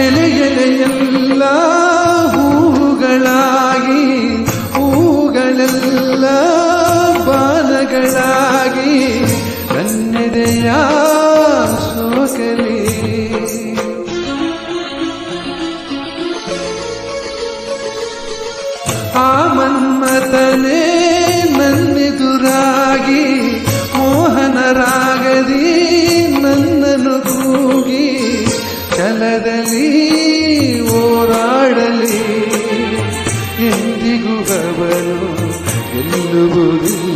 ಎಲೆ ಎಲೆಯೆಲ್ಲ ಹೂಗಳಾಗಿ ಹೂಗಳೆಲ್ಲ ಬಾಲಗಳಾಗಿ ಕನ್ನೆದೆಯ ಸೋಕಲಿ. ಆ ಮನ್ಮಥನೇ ನನ್ನೆದುರಾಗಿ ಮೋಹನರಾಗದಿ ನನ್ನನ್ನು ಕೂಗಿ ಛಲದಲ್ಲಿ ಹೋರಾಡಲಿ ಎಂದಿಗೂ ಅವನು ಗೆಲ್ಲುವುದಿಲ್ಲ.